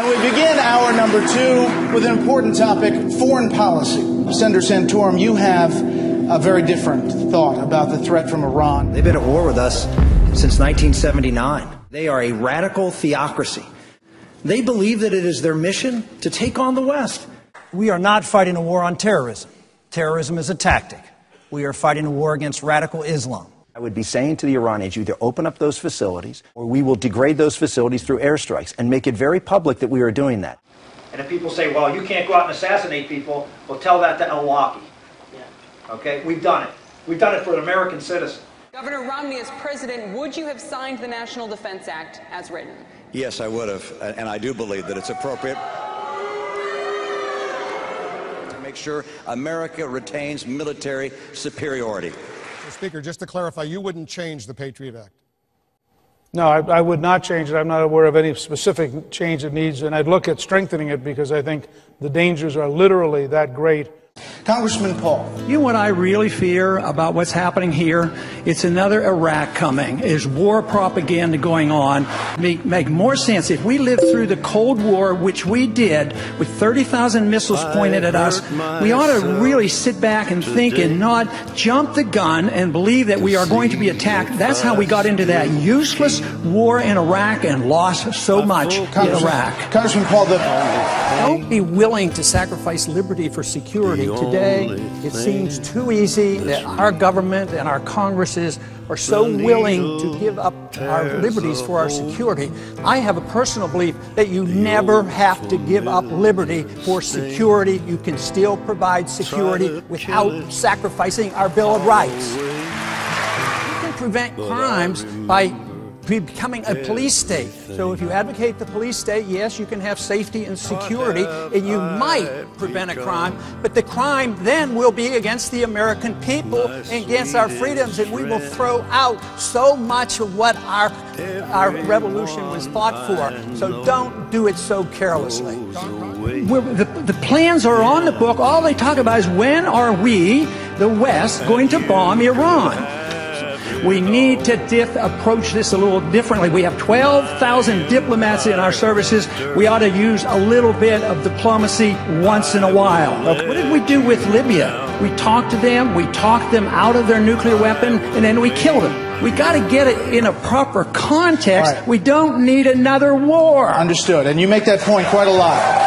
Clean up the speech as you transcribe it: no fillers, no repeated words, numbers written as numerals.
And we begin hour number 2 with an important topic, foreign policy. Senator Santorum, you have a very different thought about the threat from Iran. They've been at war with us since 1979. They are a radical theocracy. They believe that it is their mission to take on the West. We are not fighting a war on terrorism. Terrorism is a tactic. We are fighting a war against radical Islam. I would be saying to the Iranians, either open up those facilities or we will degrade those facilities through airstrikes and make it very public that we are doing that. And if people say, well, you can't go out and assassinate people, well, tell that to al-Awlaki. Yeah. Okay? We've done it. We've done it for an American citizen. Governor Romney, as president, would you have signed the National Defense Act as written? Yes, I would have. And I do believe that it's appropriate to make sure America retains military superiority. Mr. Speaker, just to clarify, you wouldn't change the Patriot Act? No, I would not change it. I'm not aware of any specific change it needs, and I'd look at strengthening it because I think the dangers are literally that great. Congressman Paul. You know what I really fear about what's happening here? It's another Iraq coming. There's war propaganda going on. Make more sense. If we lived through the Cold War, which we did, with 30,000 missiles pointed at us, we ought to really sit back and think and not jump the gun and believe that we are going to be attacked. That's how we got into that useless war in Iraq and lost so much in Iraq. Congressman Paul, don't be willing to sacrifice liberty for security. Today, it seems too easy that our government and our Congresses are so willing to give up our liberties for our security. I have a personal belief that you never have to give up liberty for security. You can still provide security without sacrificing our Bill of Rights. You can prevent crimes by becoming a police state. So if you advocate the police state, yes, you can have safety and security, and you might prevent a crime, but the crime then will be against the American people and against our freedoms, and we will throw out so much of what our revolution was fought for. So don't do it so carelessly. The plans are on the book. All they talk about is when are we, the West, going to bomb Iran? We need to approach this a little differently. We have 12,000 diplomats in our services. We ought to use a little bit of diplomacy once in a while. What did we do with Libya? We talked to them, we talked them out of their nuclear weapon, and then we killed them. We got to get it in a proper context. Right. We don't need another war. Understood. And you make that point quite a lot.